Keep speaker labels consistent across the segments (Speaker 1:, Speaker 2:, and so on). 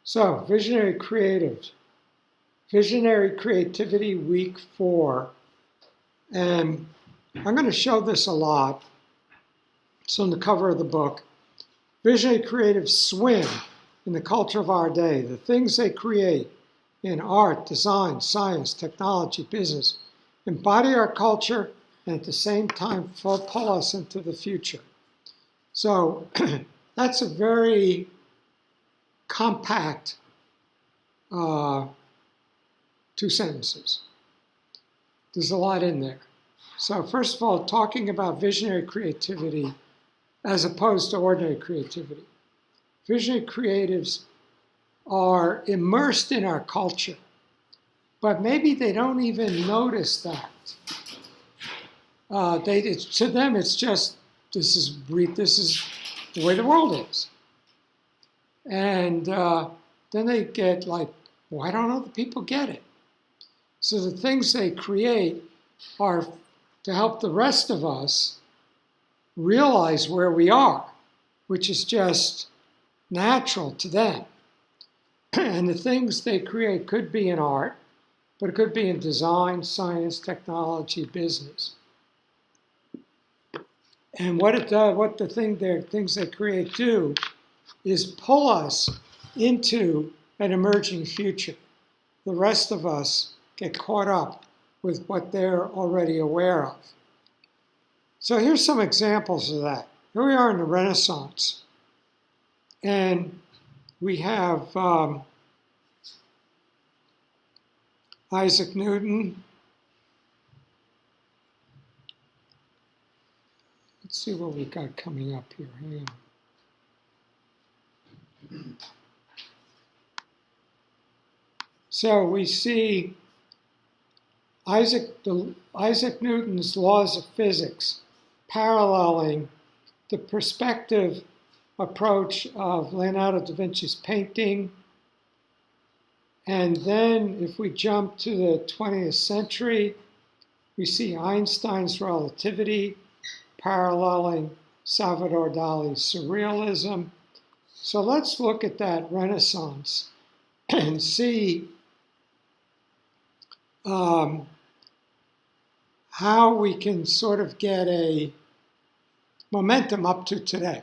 Speaker 1: So, Visionary Creatives. Visionary Creativity Week 4. And I'm going to show this a lot. It's on the cover of the book. Visionary creatives swim in the culture of our day. The things they create in art, design, science, technology, business embody our culture and at the same time pull us into the future. So that's a very compact 2 sentences. There's a lot in there. So first of all, talking about visionary creativity as opposed to ordinary creativity. Visionary creatives are immersed in our culture, but maybe they don't even notice that. To them, it's just, this is the way the world is. And then they get like, why don't other people get it? So the things they create are to help the rest of us realize where we are, which is just natural to them. And the things they create could be in art, but it could be in design, science, technology, business. And what the things they create do is pull us into an emerging future. The rest of us get caught up with what they're already aware of. So here's some examples of that. Here we are in the Renaissance. And we have Isaac Newton. Let's see what we got coming up here. Hang on. So we see Isaac Newton's laws of physics paralleling the perspective approach of Leonardo da Vinci's painting. And then if we jump to the 20th century, we see Einstein's relativity paralleling Salvador Dali's surrealism. So let's look at that Renaissance and see how we can sort of get a momentum up to today.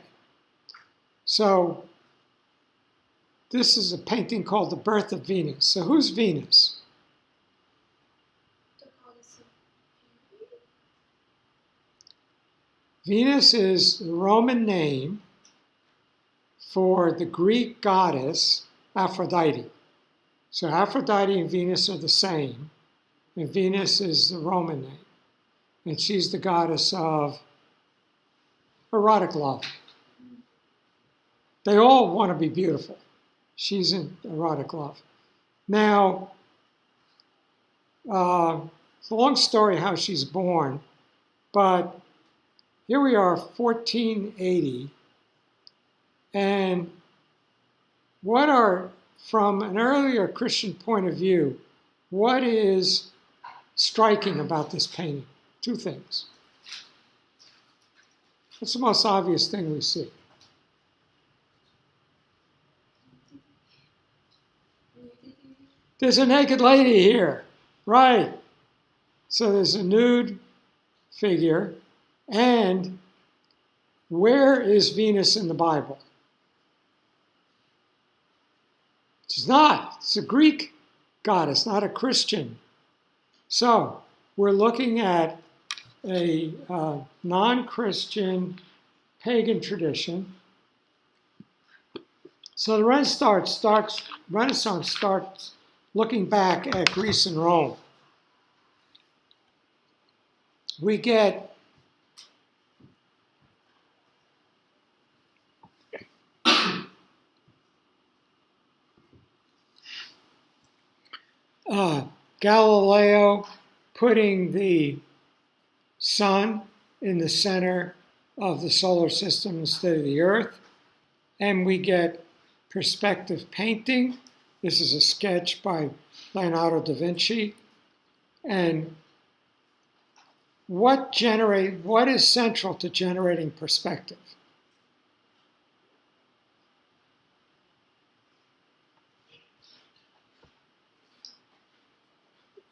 Speaker 1: So this is a painting called The Birth of Venus. So who's Venus? Venus is the Roman name for the Greek goddess Aphrodite. So Aphrodite and Venus are the same, and Venus is the Roman name. And she's the goddess of erotic love. They all want to be beautiful. She's in erotic love. Now, it's a long story how she's born, but here we are, 1480, and from an earlier Christian point of view, what is striking about this painting? 2 things. What's the most obvious thing we see? There's a naked lady here, right? So there's a nude figure, and where is Venus in the Bible? She's not. It's a Greek goddess, not a Christian. So we're looking at a non-Christian pagan tradition. So the Renaissance starts looking back at Greece and Rome. We get Galileo putting the sun in the center of the solar system instead of the Earth. And we get perspective painting. This is a sketch by Leonardo da Vinci. And what is central to generating perspective?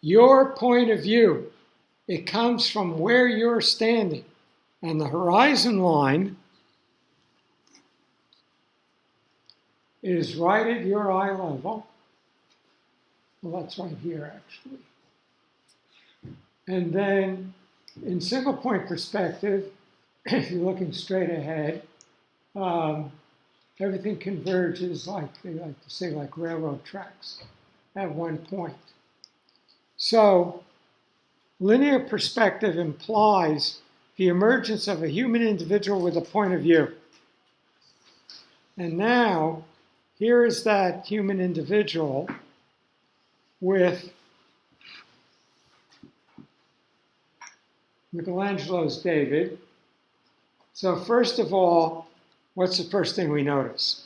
Speaker 1: your point of view. It comes from where you're standing. And the horizon line is right at your eye level. Well, that's right here, actually. And then in single point perspective, if you're looking straight ahead, everything converges, like they like to say, like railroad tracks at one point. So linear perspective implies the emergence of a human individual with a point of view. And now, here is that human individual with Michelangelo's David. So first of all, what's the first thing we notice?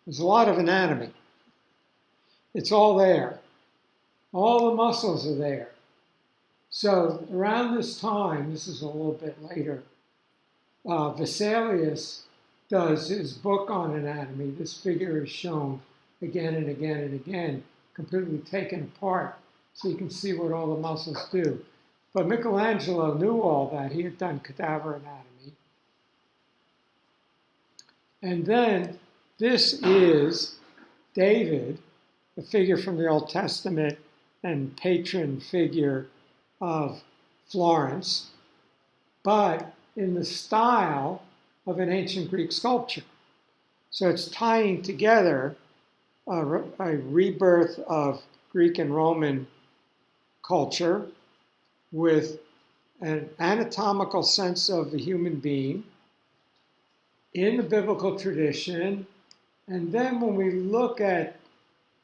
Speaker 1: There's a lot of anatomy. It's all there. All the muscles are there. So around this time, this is a little bit later, Vesalius does his book on anatomy. This figure is shown again and again and again, completely taken apart, so you can see what all the muscles do. But Michelangelo knew all that. He had done cadaver anatomy. And then this is David, a figure from the Old Testament and patron figure of Florence, but in the style of an ancient Greek sculpture. So it's tying together a rebirth of Greek and Roman culture with an anatomical sense of the human being in the biblical tradition. And then when we look at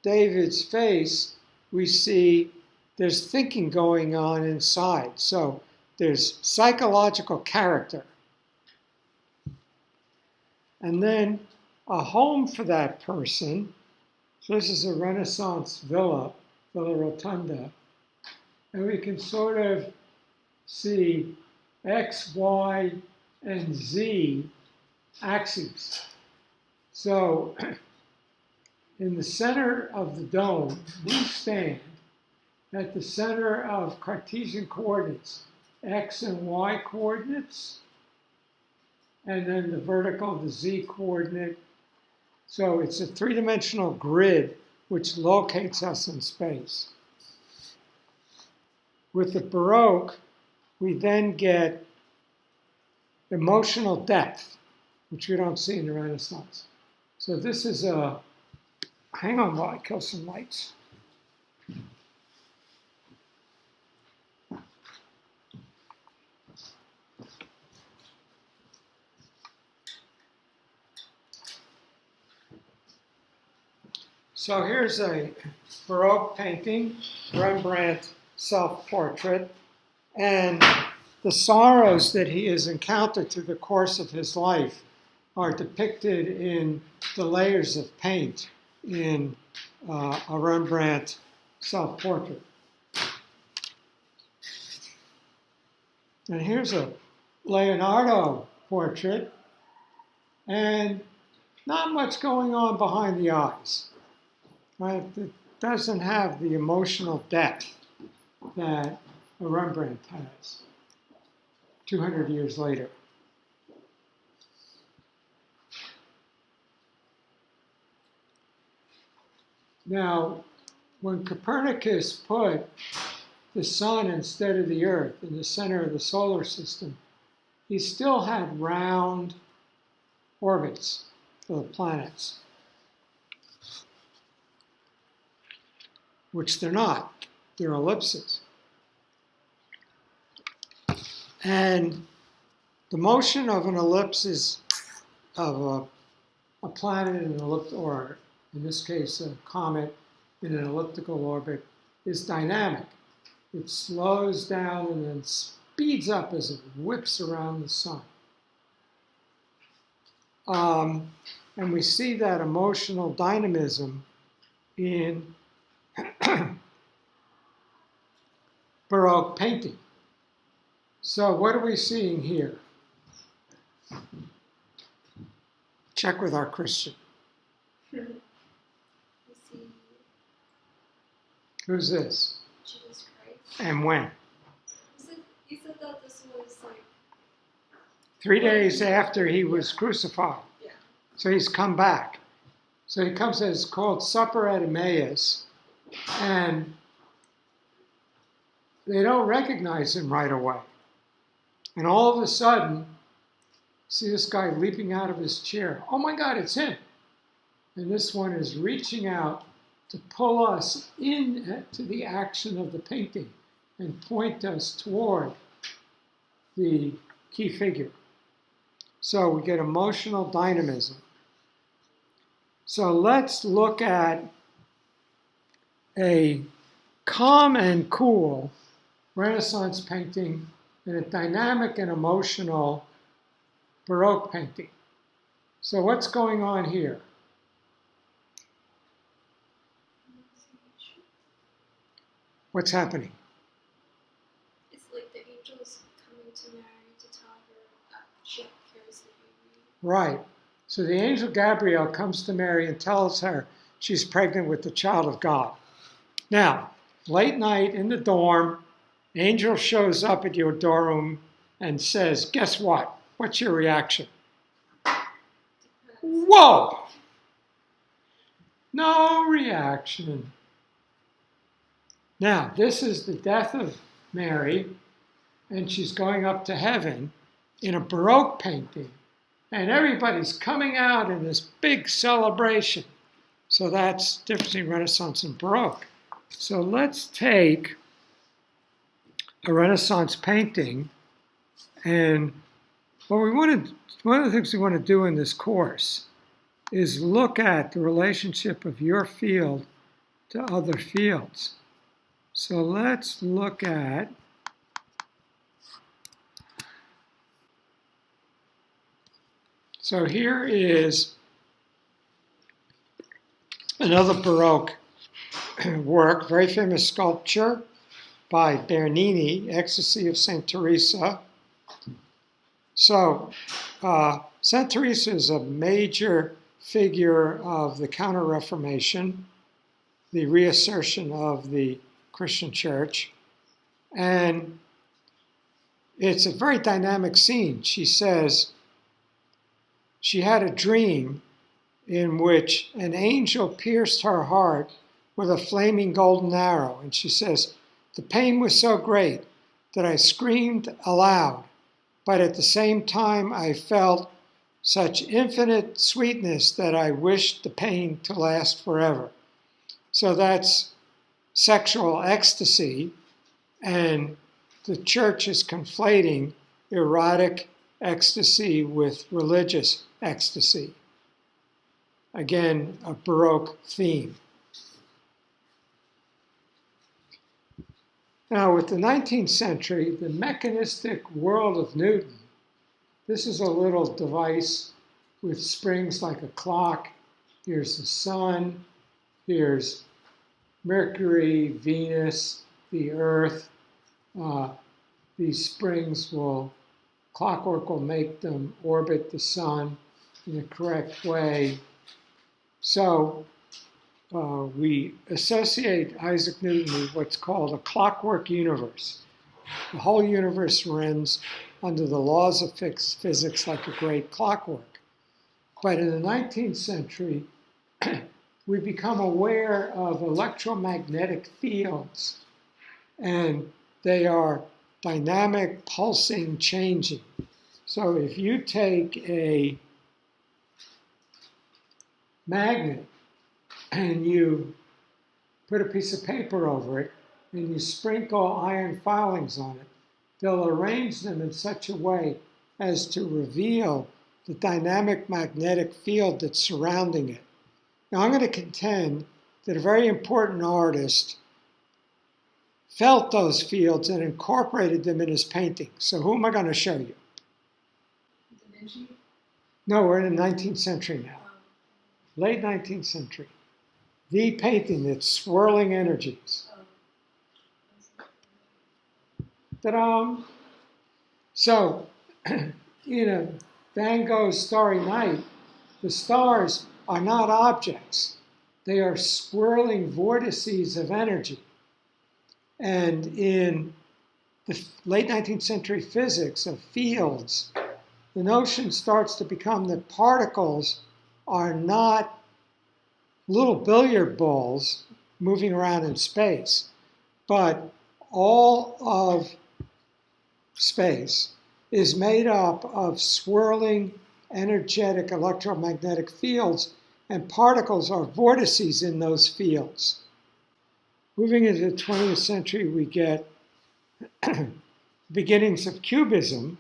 Speaker 1: David's face, we see there's thinking going on inside. So there's psychological character. And then a home for that person. So this is a Renaissance villa, Villa Rotunda. And we can sort of see X, Y, and Z axes. So in the center of the dome, we stand at the center of Cartesian coordinates, X and Y coordinates, and then the vertical, the Z coordinate. So it's a three-dimensional grid which locates us in space. With the Baroque, we then get emotional depth, which we don't see in the Renaissance. So this is a, hang on while I kill some lights. So here's a Baroque painting, Rembrandt SelfPortrait, and the sorrows that he has encountered through the course of his life are depicted in the layers of paint in a Rembrandt SelfPortrait. And here's a Leonardo portrait, and not much going on behind the eyes. Right? It doesn't have the emotional depth that a Rembrandt has 200 years later. Now, when Copernicus put the sun instead of the earth in the center of the solar system, he still had round orbits for the planets, which they're not. They're ellipses. And the motion of an ellipse is of a planet in an elliptical, or in this case, a comet in an elliptical orbit, is dynamic. It slows down and then speeds up as it whips around the sun. And we see that emotional dynamism in Baroque painting. So what are we seeing here? Check with our Christian.
Speaker 2: We see
Speaker 1: Who's this?
Speaker 2: Jesus Christ.
Speaker 1: And when?
Speaker 2: He said that this was like
Speaker 1: 3 days after he was crucified.
Speaker 2: Yeah.
Speaker 1: So he's come back. So he comes, it's called Supper at Emmaus, and they don't recognize him right away. And all of a sudden, see this guy leaping out of his chair. Oh my God, it's him. And this one is reaching out to pull us into the action of the painting and point us toward the key figure. So we get emotional dynamism. So let's look at a calm and cool Renaissance painting and a dynamic and emotional Baroque painting. So what's going on here? What's happening?
Speaker 2: It's like the angels coming to Mary to tell her that she carries the baby.
Speaker 1: Right. So the angel Gabriel comes to Mary and tells her she's pregnant with the child of God. Now, late night in the dorm, angel shows up at your dorm and says, guess what? What's your reaction? Whoa! No reaction. Now, this is the death of Mary, and she's going up to heaven in a Baroque painting. And everybody's coming out in this big celebration. So that's the difference between Renaissance and Baroque. So let's take a Renaissance painting, and one of the things we want to do in this course is look at the relationship of your field to other fields. So let's look at so here is another Baroque work, very famous sculpture by Bernini, Ecstasy of St. Teresa. So St. Teresa is a major figure of the Counter-Reformation, the reassertion of the Christian church. And it's a very dynamic scene. She says she had a dream in which an angel pierced her heart with a flaming golden arrow. And she says, the pain was so great that I screamed aloud, but at the same time I felt such infinite sweetness that I wished the pain to last forever. So that's sexual ecstasy, and the church is conflating erotic ecstasy with religious ecstasy. Again, a Baroque theme. Now, with the 19th century, the mechanistic world of Newton, this is a little device with springs like a clock. Here's the sun, here's Mercury, Venus, the Earth. These springs clockwork will make them orbit the sun in the correct way. So we associate Isaac Newton with what's called a clockwork universe. The whole universe runs under the laws of physics like a great clockwork. But in the 19th century, we become aware of electromagnetic fields, and they are dynamic, pulsing, changing. So if you take a magnet and you put a piece of paper over it and you sprinkle iron filings on it, they'll arrange them in such a way as to reveal the dynamic magnetic field that's surrounding it. Now, I'm going to contend that a very important artist felt those fields and incorporated them in his painting. So who am I going to show you?
Speaker 2: Da Vinci?
Speaker 1: No, we're in the 19th century now. Late 19th century. The painting that's swirling energies. Ta-da! So, in Van Gogh's Starry Night, the stars are not objects. They are swirling vortices of energy. And in the late 19th century physics of fields, the notion starts to become that particles are not little billiard balls moving around in space, but all of space is made up of swirling, energetic electromagnetic fields, and particles are vortices in those fields. Moving into the 20th century, we get beginnings of Cubism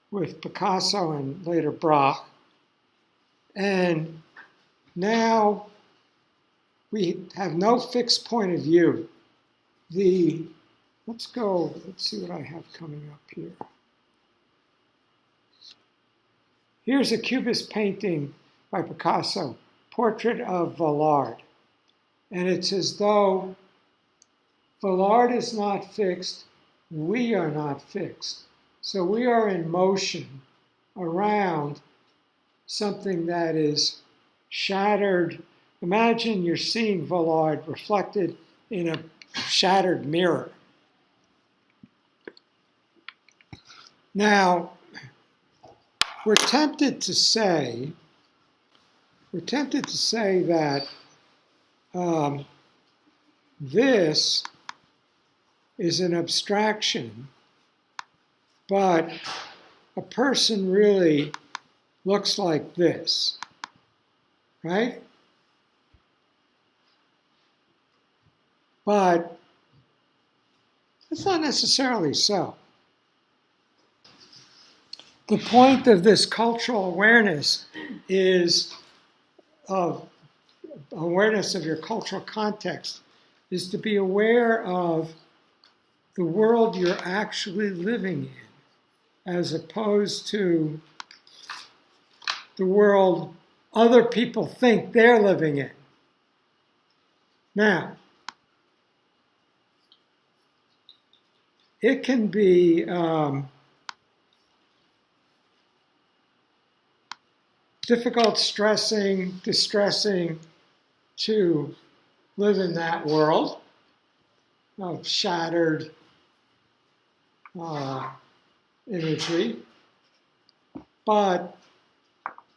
Speaker 1: with Picasso and later Braque. And now we have no fixed point of view. Let's see what I have coming up here. Here's a Cubist painting by Picasso, Portrait of Vallard. And it's as though Vallard is not fixed, we are not fixed. So we are in motion around something that is shattered. Imagine you're seeing Vallard reflected in a shattered mirror. Now, we're tempted to say that this is an abstraction, but a person really looks like this, right? But it's not necessarily so. The point of this cultural awareness is of awareness of your cultural context, is to be aware of the world you're actually living in, as opposed to the world other people think they're living in. Now, it can be difficult, distressing to live in that world of shattered imagery. But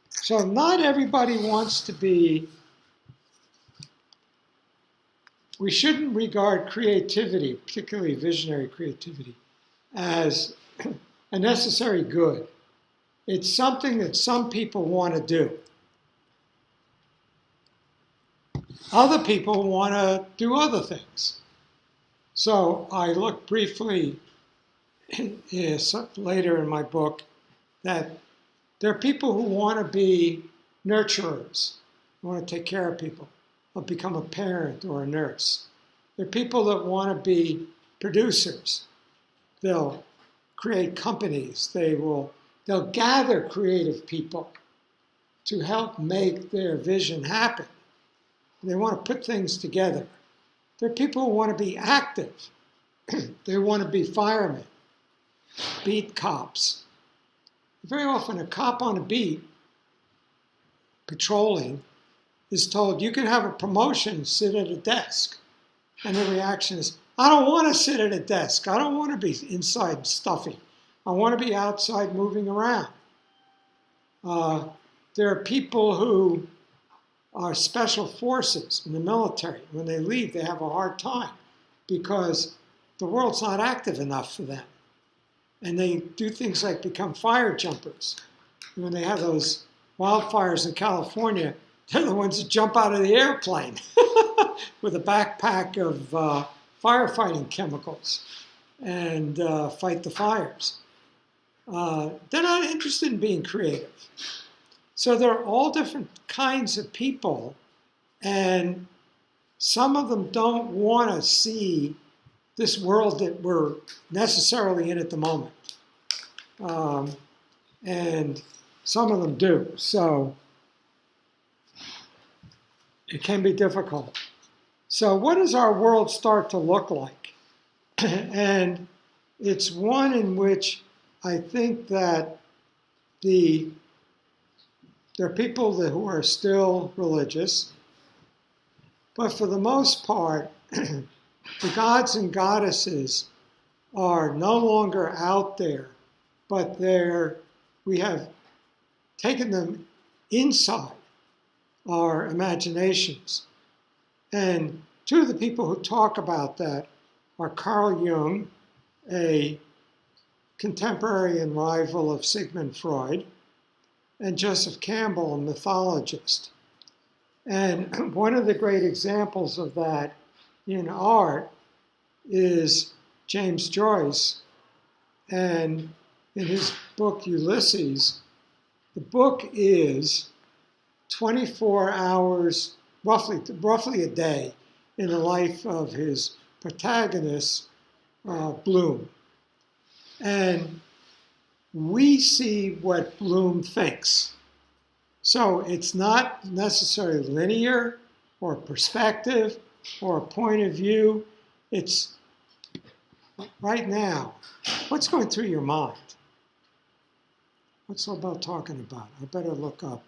Speaker 1: so not everybody wants to be, we shouldn't regard creativity, particularly visionary creativity, as a necessary good. It's something that some people want to do. Other people want to do other things. So I look briefly later in my book that there are people who want to be nurturers, who want to take care of people, or become a parent or a nurse. There are people that want to be producers. They'll create companies. They'll gather creative people to help make their vision happen. They want to put things together. There are people who want to be active. They want to be firemen, beat cops. Very often a cop on a beat, patrolling, is told, you can have a promotion, sit at a desk. And the reaction is, I don't want to sit at a desk. I don't want to be inside stuffy. I want to be outside moving around. There are people who are special forces in the military. When they leave, they have a hard time because the world's not active enough for them. And they do things like become fire jumpers. When they have those wildfires in California, they're the ones that jump out of the airplane with a backpack of firefighting chemicals and fight the fires. They're not interested in being creative. So there are all different kinds of people, and some of them don't want to see this world that we're necessarily in at the moment. And some of them do. So it can be difficult. So what does our world start to look like? And it's one in which I think that there are people who are still religious, but for the most part, The gods and goddesses are no longer out there, but we have taken them inside our imaginations. And two of the people who talk about that are Carl Jung, a contemporary and rival of Sigmund Freud, and Joseph Campbell, a mythologist. And one of the great examples of that in art is James Joyce. And in his book, Ulysses, the book is 24 hours, roughly a day, in the life of his protagonist, Bloom. And we see what Bloom thinks. So it's not necessarily linear or perspective or a point of view. It's right now. What's going through your mind? What's Lobell talking about? I better look up.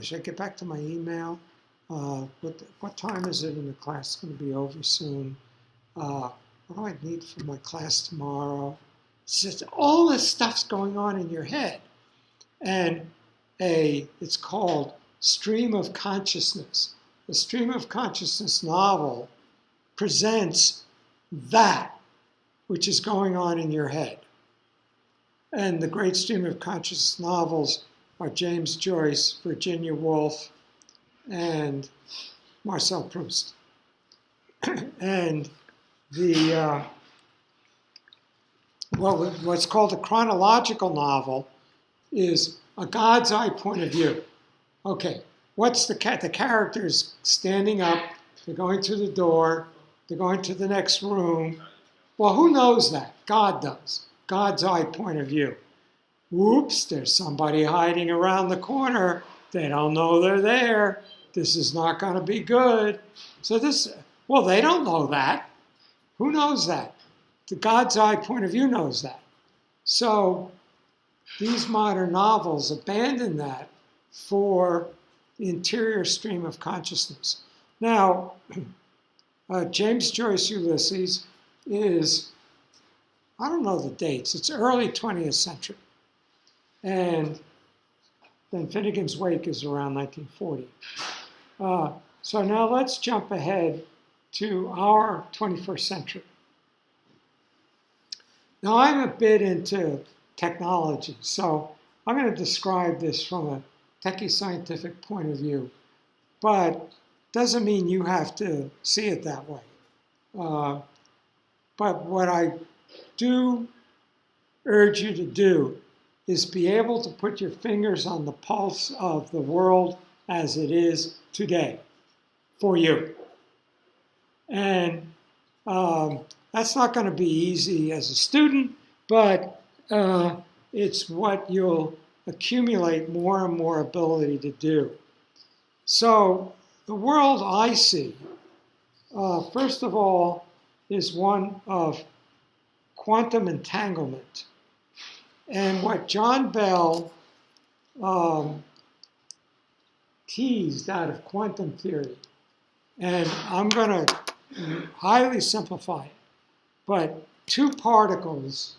Speaker 1: Should I get back to my email? What time is it in the class? It's going to be over soon. What do I need for my class tomorrow? It's just all this stuff's going on in your head. And it's called Stream of Consciousness. The Stream of Consciousness novel presents that which is going on in your head. And the great Stream of Consciousness novels are James Joyce, Virginia Woolf, and Marcel Proust. And what's called a chronological novel is a God's eye point of view. Okay, what's the characters standing up, they're going through the door, they're going to the next room. Well, who knows that? God does. God's eye point of view. Whoops, there's somebody hiding around the corner. They don't know they're there. This is not going to be good. So they don't know that. Who knows that? The God's eye point of view knows that. So these modern novels abandon that for the interior stream of consciousness. Now, James Joyce Ulysses is, I don't know the dates, it's early 20th century. And then Finnegan's Wake is around 1940. So now let's jump ahead to our 21st century. Now I'm a bit into technology, so I'm going to describe this from a techie scientific point of view, but doesn't mean you have to see it that way. But what I do urge you to do is be able to put your fingers on the pulse of the world as it is today for you. And that's not going to be easy as a student, but it's what you'll accumulate more and more ability to do. So the world I see, first of all, is one of quantum entanglement. And what John Bell teased out of quantum theory, and I'm going to highly simplify it, but two particles,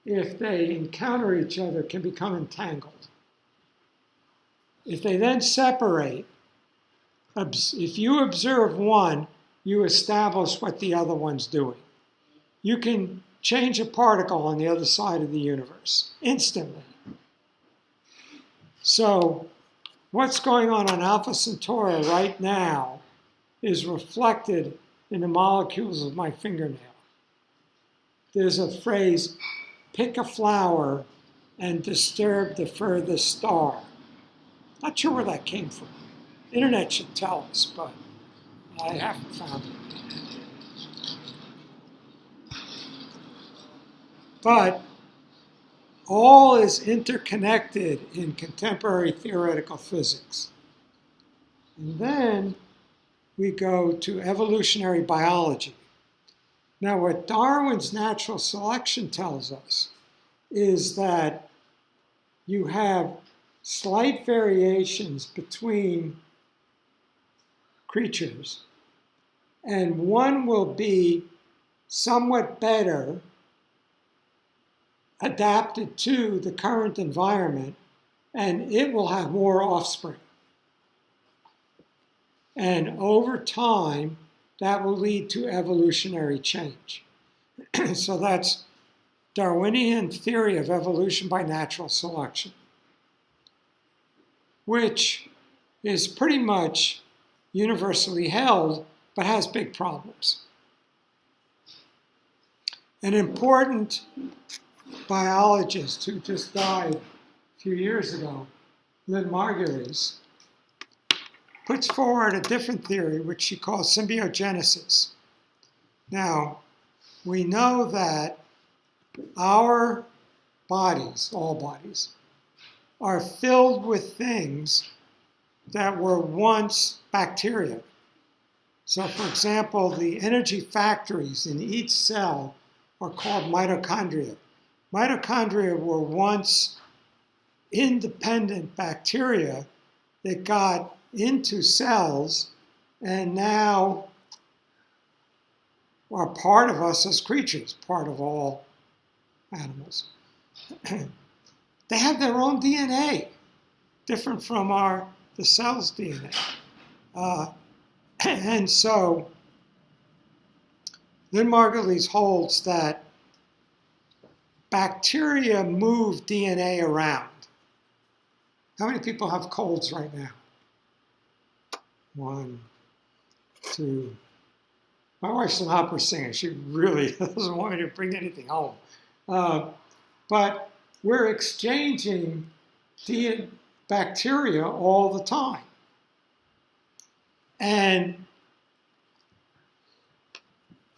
Speaker 1: if they encounter each other, can become entangled. If they then separate, if you observe one, you establish what the other one's doing. You can change a particle on the other side of the universe instantly. So what's going on Alpha Centauri right now is reflected in the molecules of my fingernail. There's a phrase, pick a flower and disturb the furthest star. Not sure where that came from. Internet should tell us, but I haven't found it. But all is interconnected in contemporary theoretical physics. And then we go to evolutionary biology. Now, what Darwin's natural selection tells us is that you have slight variations between creatures, and one will be somewhat better adapted to the current environment, and it will have more offspring. And over time, that will lead to evolutionary change. So that's Darwinian theory of evolution by natural selection, which is pretty much universally held, but has big problems. An important biologist who just died a few years ago, Lynn Margulies, puts forward a different theory, which she calls symbiogenesis. Now, we know that our bodies, all bodies, are filled with things that were once bacteria. So, for example, the energy factories in each cell are called mitochondria. Mitochondria were once independent bacteria that got into cells and now are part of us as creatures, part of all animals. They have their own DNA, different from the cell's DNA. And so Lynn Margulies holds that bacteria move DNA around. How many people have colds right now? 1, 2. My wife's an opera singer. She really doesn't want me to bring anything home. But we're exchanging bacteria all the time. And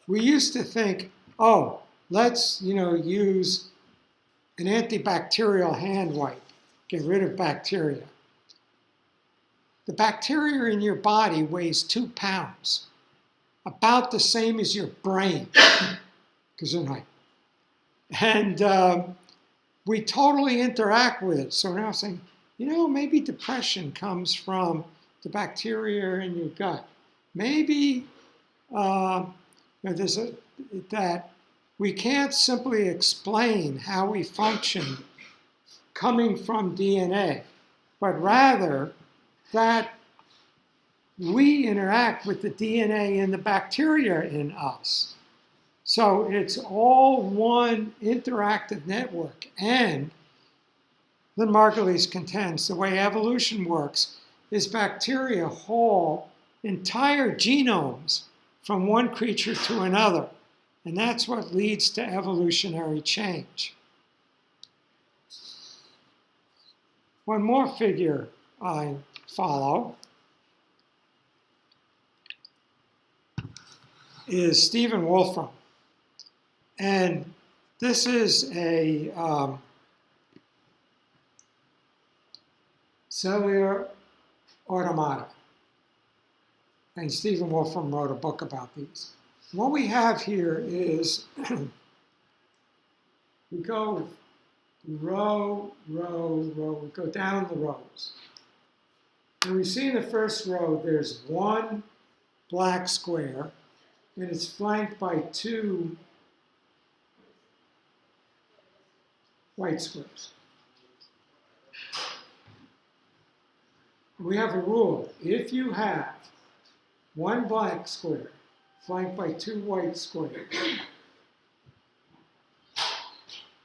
Speaker 1: we used to think, oh, let's use an antibacterial hand wipe, get rid of bacteria. The bacteria in your body weighs 2 pounds, about the same as your brain, Gesundheit. And we totally interact with it. So we're now saying, maybe depression comes from the bacteria in your gut. Maybe that we can't simply explain how we function coming from DNA, but rather that we interact with the DNA and the bacteria in us. So it's all one interactive network. And Lynn Margulies contends the way evolution works is bacteria haul entire genomes from one creature to another. And that's what leads to evolutionary change. One more figure I follow is Stephen Wolfram. And this is a cellular automata. And Stephen Wolfram wrote a book about these. What we have here is we go row, row, row. We go down the rows. And we see in the first row there's one black square, and it's flanked by 2 white squares. We have a rule. If you have one black square flanked by 2 white squares,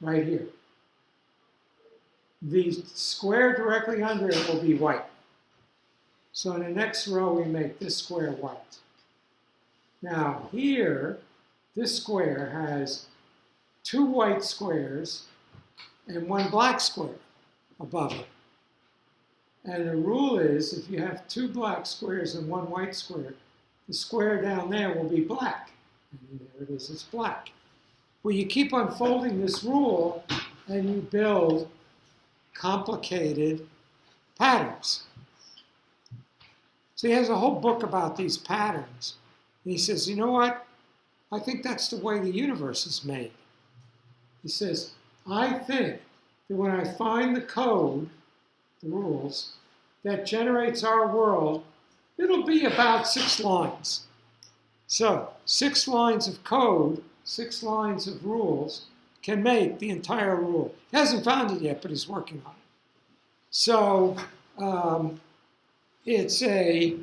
Speaker 1: right here, the square directly under it will be white. So in the next row, we make this square white. Now here, this square has 2 white squares and 1 black square above it. And the rule is, if you have 2 black squares and 1 white square, the square down there will be black. And there it is, it's black. Well, you keep unfolding this rule, and you build complicated patterns. So he has a whole book about these patterns. And he says, you know what? I think that's the way the universe is made. He says, I think that when I find the code, the rules, that generates our world, it'll be about 6 lines. So 6 lines of code, 6 lines of rules can make the entire rule. He hasn't found it yet, but he's working on it. So it's a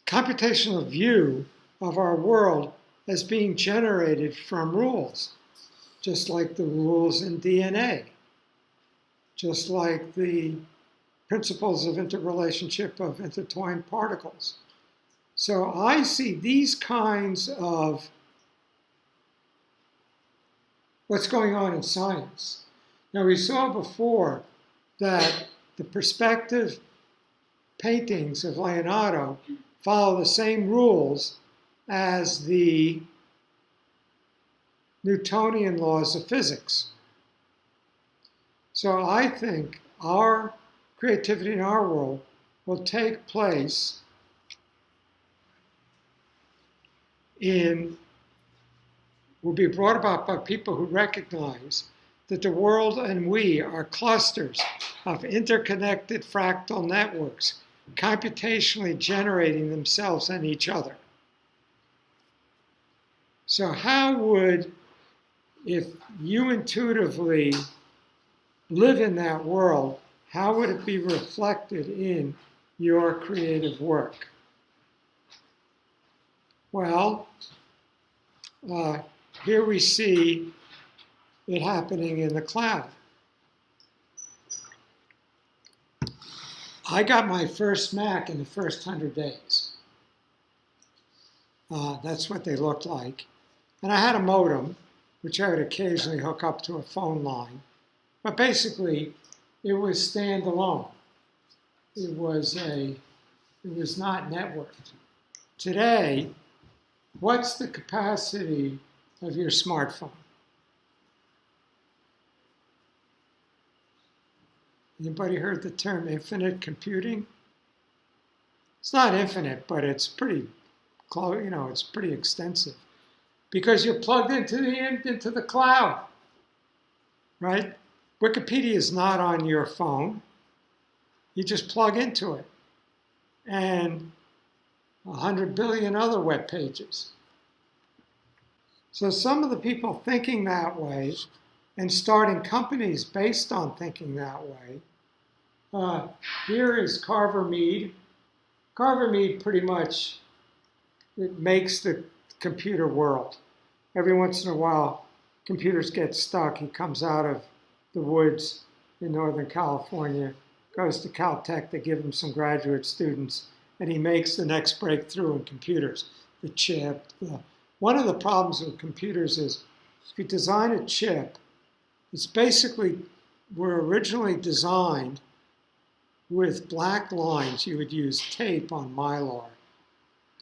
Speaker 1: computational view of our world as being generated from rules, just like the rules in DNA, just like the principles of interrelationship of intertwined particles. So I see these kinds of what's going on in science. Now, we saw before that the perspective paintings of Leonardo follow the same rules as the Newtonian laws of physics. So I think our creativity in our world will take place will be brought about by people who recognize that the world and we are clusters of interconnected fractal networks, computationally generating themselves and each other. So how would, if you intuitively live in that world, how would it be reflected in your creative work? Well, here we see it happening in the cloud. I got my first Mac in the first 100 days. That's what they looked like. And I had a modem, which I would occasionally hook up to a phone line. But basically, it was standalone. It was not networked. Today, what's the capacity of your smartphone? Anybody heard the term infinite computing? It's not infinite, but it's pretty close, it's pretty extensive. Because you're plugged into the cloud, right? Wikipedia is not on your phone. You just plug into it. And 100 billion other web pages. So some of the people thinking that way and starting companies based on thinking that way, here is Carver Mead. Carver Mead pretty much it makes the computer world. Every once in a while, computers get stuck. He comes out of the woods in Northern California, goes to Caltech, they give him some graduate students, and he makes the next breakthrough in computers, the chip. One of the problems with computers is if you design a chip, it's basically, were originally designed with black lines. You would use tape on Mylar.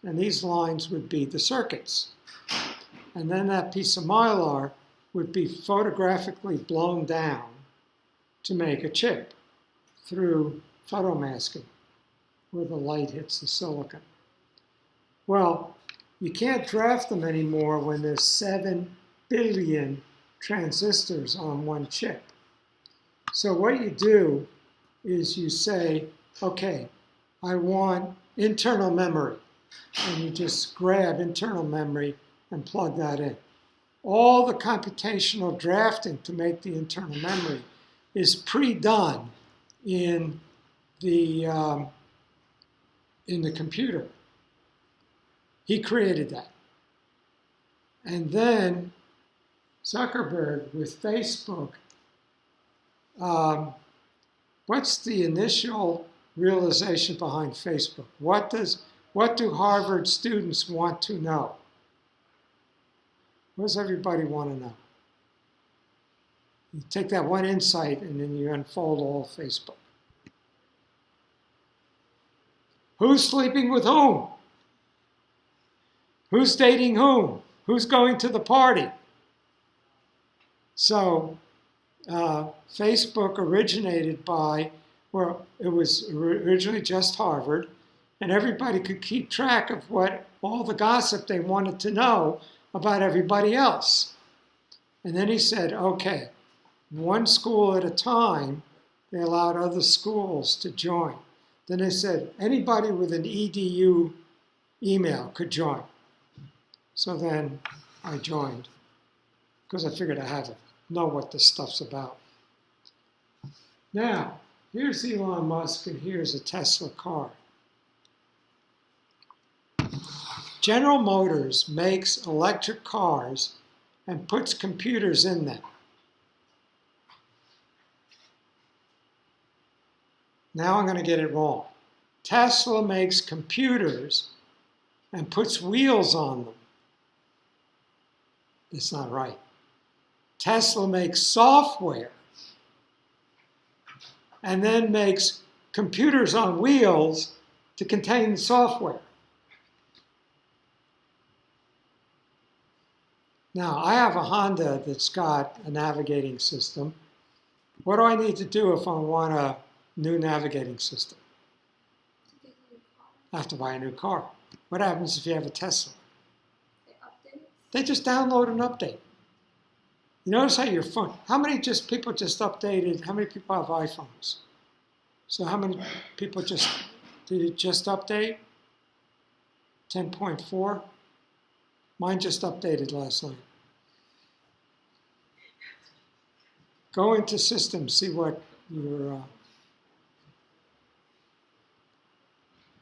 Speaker 1: And these lines would be the circuits. And then that piece of Mylar would be photographically blown down to make a chip through photomasking, where the light hits the silicon. Well, you can't draft them anymore when there's 7 billion transistors on one chip. So what you do is you say, okay, I want internal memory. And you just grab internal memory and plug that in. All the computational drafting to make the internal memory is pre-done in the computer. He created that. And then Zuckerberg with Facebook, what's the initial realization behind Facebook? What do Harvard students want to know? What does everybody want to know? You take that one insight and then you unfold all Facebook. Who's sleeping with whom? Who's dating whom? Who's going to the party? So Facebook originated it was originally just Harvard, and everybody could keep track of all the gossip they wanted to know about everybody else. And then he said, okay, one school at a time, they allowed other schools to join. Then they said anybody with an EDU email could join. So then I joined because I figured I had to know what this stuff's about. Now, here's Elon Musk and here's a Tesla car. General Motors makes electric cars and puts computers in them. Now I'm going to get it wrong. Tesla makes computers and puts wheels on them. That's not right. Tesla makes software and then makes computers on wheels to contain the software. Now, I have a Honda that's got a navigating system. What do I need to do if I want a new navigating system? I have to buy a new car. What happens if you have a Tesla? They just download an update. You notice how your phone, how many people just updated, how many people have iPhones? So how many people did it just update? 10.4? Mine just updated last night. Go into systems, see what your...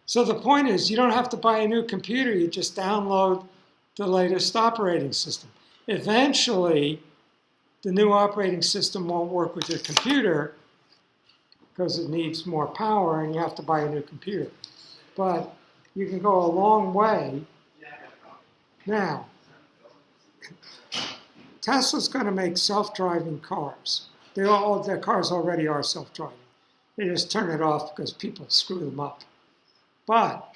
Speaker 1: So the point is, you don't have to buy a new computer, you just download the latest operating system. Eventually, the new operating system won't work with your computer because it needs more power and you have to buy a new computer. But you can go a long way. Now, Tesla's going to make self-driving cars. Their cars already are self-driving. They just turn it off because people screw them up. But,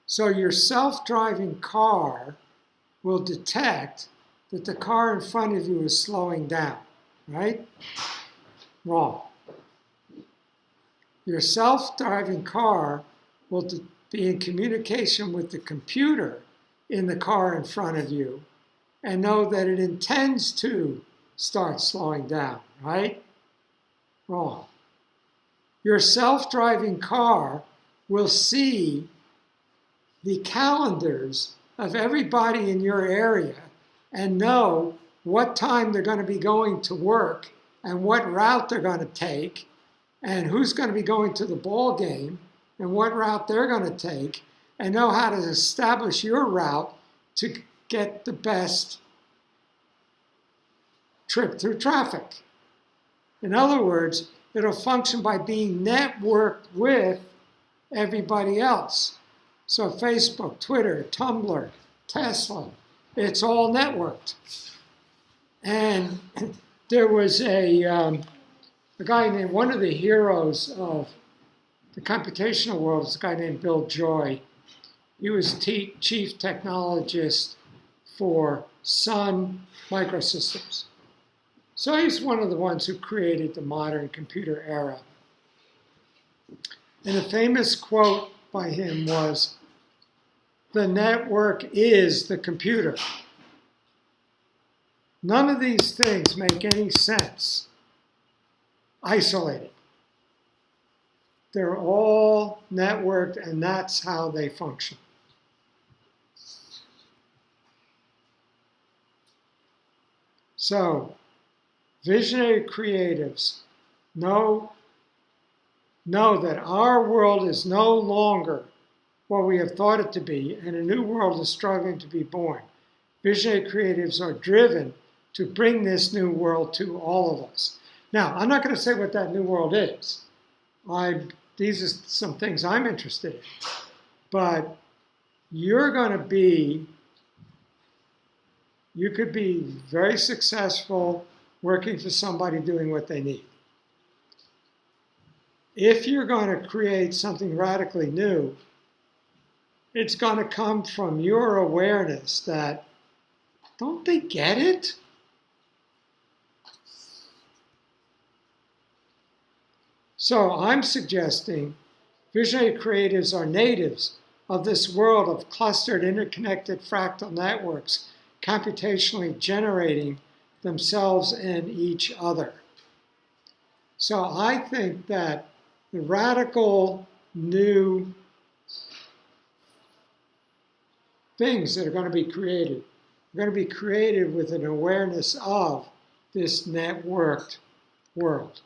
Speaker 1: so your self-driving car will detect that the car in front of you is slowing down, right? Wrong. Your self-driving car will be in communication with the computer in the car in front of you and know that it intends to start slowing down, right? Wrong. Your self-driving car will see the calendars of everybody in your area and know what time they're going to be going to work and what route they're going to take and who's going to be going to the ball game and what route they're going to take and know how to establish your route to get the best trip through traffic. In other words, it'll function by being networked with everybody else. So Facebook, Twitter, Tumblr, Tesla, it's all networked. And there was a guy named, one of the heroes of the computational world is a guy named Bill Joy. He was chief technologist for Sun Microsystems. So he's one of the ones who created the modern computer era. And a famous quote by him was, "The network is the computer." None of these things make any sense isolated. They're all networked, and that's how they function. So, visionary creatives know that our world is no longer what we have thought it to be, and a new world is struggling to be born. Visionary creatives are driven to bring this new world to all of us. Now, I'm not going to say what that new world is. These are some things I'm interested in. But you're going to be, you could be very successful working for somebody doing what they need. If you're going to create something radically new, it's going to come from your awareness that, don't they get it? So I'm suggesting visionary creatives are natives of this world of clustered, interconnected fractal networks, computationally generating themselves and each other. So I think that the radical new things that are going to be created are going to be created with an awareness of this networked world.